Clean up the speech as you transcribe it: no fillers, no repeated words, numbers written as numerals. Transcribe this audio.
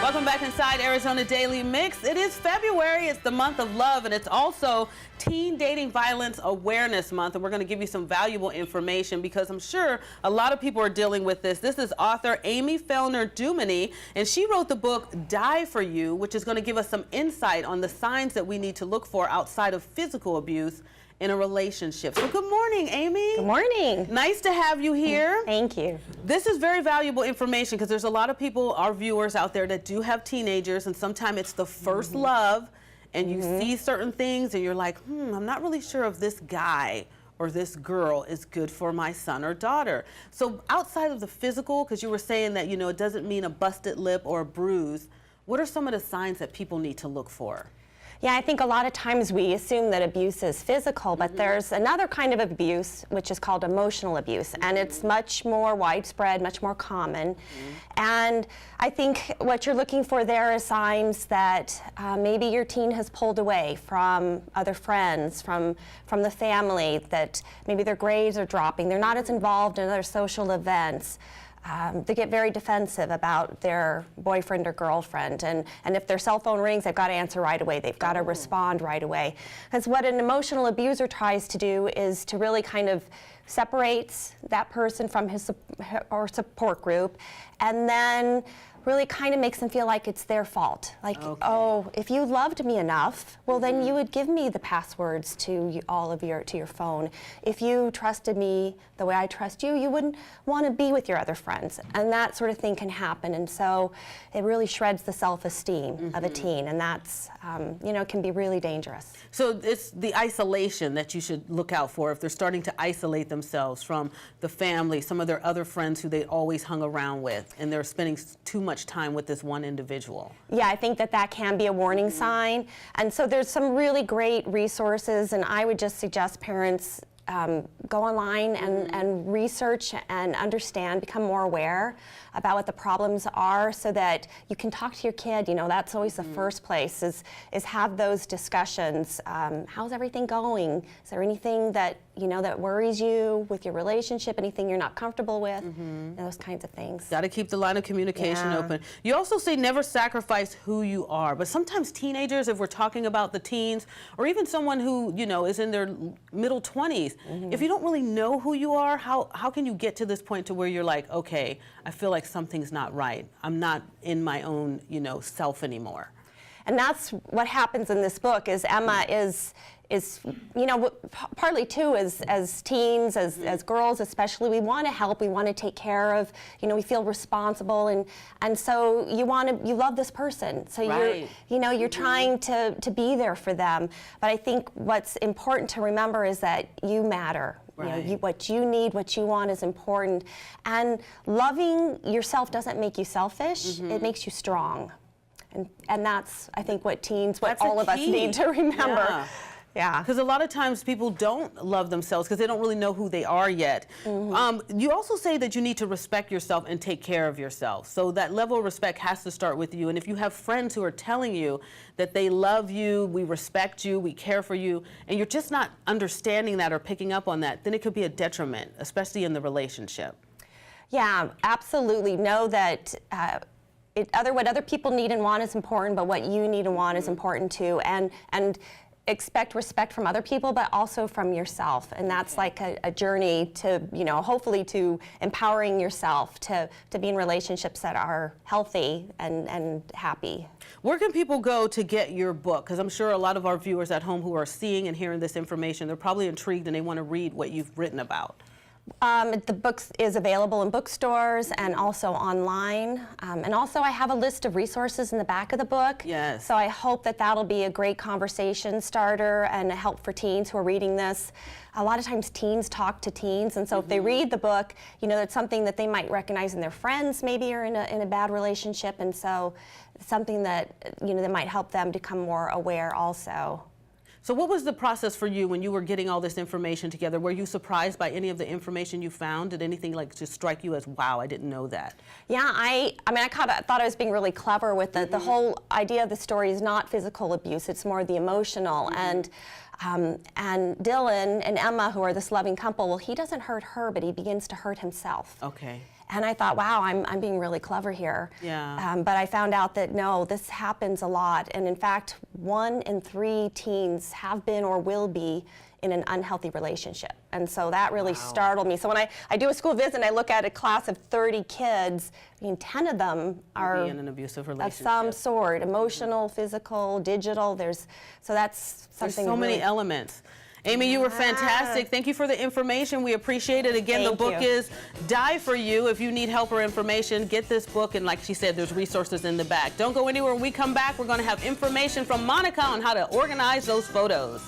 Welcome back inside Arizona Daily Mix. It is February, it's the month of love, and it's also Teen Dating Violence Awareness Month, and we're going to give you some valuable information because I'm sure a lot of people are dealing with this. This is author Amy Fellner Dominy, and she wrote the book Die For You, which is going to give us some insight on the signs that we need to look for outside of physical abuse in a relationship. So good morning, Amy. Good morning. Nice to have you here. Thank you. This is very valuable information because there's a lot of people, our viewers out there, that do have teenagers, and sometimes it's the first love, and you see certain things and you're like, I'm not really sure if this guy or this girl is good for my son or daughter. So outside of the physical, because you were saying that, you know, it doesn't mean a busted lip or a bruise, what are some of the signs that people need to look for? Yeah, I think a lot of times we assume that abuse is physical, but there's another kind of abuse, which is called emotional abuse, and it's much more widespread, much more common. And I think what you're looking for there is signs that maybe your teen has pulled away from other friends, from the family, that maybe their grades are dropping, they're not as involved in other social events. They get very defensive about their boyfriend or girlfriend, and if their cell phone rings, they've got to answer right away. They've got to respond right away. Because what an emotional abuser tries to do is to really kind of separates that person from his or support group, and then really kind of makes them feel like it's their fault. Like, oh, if you loved me enough, well, then you would give me the passwords to your phone. If you trusted me the way I trust you, you wouldn't want to be with your other friends. And that sort of thing can happen. And so it really shreds the self-esteem of a teen. And that's, you know, can be really dangerous. So it's the isolation that you should look out for if they're starting to isolate themselves from the family, some of their other friends who they always hung around with, and they're spending too much time with this one individual. Yeah, I think that can be a warning sign. And so there's some really great resources, and I would just suggest parents go online and research and understand, become more aware about what the problems are so that you can talk to your kid. You know, that's always the first place, is have those discussions. How's everything going? Is there anything that, you know, that worries you with your relationship, anything you're not comfortable with, those kinds of things. Got to keep the line of communication open. You also say never sacrifice who you are, but sometimes teenagers, if we're talking about the teens, or even someone who, you know, is in their middle 20s, if you don't really know who you are, how can you get to this point to where you're like, okay, I feel like something's not right. I'm not in my own, you know, self anymore. And that's what happens in this book, is Emma is you know, partly too as teens, as girls especially, we want to help, we want to take care of, you know, we feel responsible, and so you love this person, so you're trying to be there for them. But I think what's important to remember is that you matter. You know, what you need, what you want is important, and loving yourself doesn't make you selfish, it makes you strong. And that's, I think, what all of us need to remember. Yeah. Because a lot of times people don't love themselves because they don't really know who they are yet. You also say that you need to respect yourself and take care of yourself. So that level of respect has to start with you. And if you have friends who are telling you that they love you, we respect you, we care for you, and you're just not understanding that or picking up on that, then it could be a detriment, especially in the relationship. Yeah, absolutely. Know that what other people need and want is important, but what you need and want is important too. And expect respect from other people, but also from yourself. And that's like a journey to, you know, hopefully to empowering yourself to be in relationships that are healthy and happy. Where can people go to get your book? Because I'm sure a lot of our viewers at home who are seeing and hearing this information, they're probably intrigued and they want to read what you've written about. The book is available in bookstores and also online. And also I have a list of resources in the back of the book. Yes. So I hope that that'll be a great conversation starter and a help for teens who are reading this. A lot of times teens talk to teens, and so if they read the book, you know, it's something that they might recognize in their friends, maybe, or in a bad relationship, and so it's something that, you know, that might help them become more aware also. So what was the process for you when you were getting all this information together? Were you surprised by any of the information you found? Did anything like just strike you as, wow, I didn't know that? Yeah, I mean, I kind of thought I was being really clever with the whole idea of the story is not physical abuse, it's more the emotional. And And Dylan and Emma, who are this loving couple, well, he doesn't hurt her, but he begins to hurt himself. Okay. And I thought, wow, I'm being really clever here. Yeah. But I found out that no, this happens a lot. And in fact, 1 in 3 teens have been or will be in an unhealthy relationship. And so that really startled me. So when I do a school visit and I look at a class of 30 kids, I mean, 10 of them are in an abusive of relationship. some sort, emotional, physical, digital. So that's something. There's so many elements. Amy, you were fantastic. Thank you for the information. We appreciate it. Again, the book is Die For You. If you need help or information, get this book. And like she said, there's resources in the back. Don't go anywhere. When we come back, we're going to have information from Monica on how to organize those photos.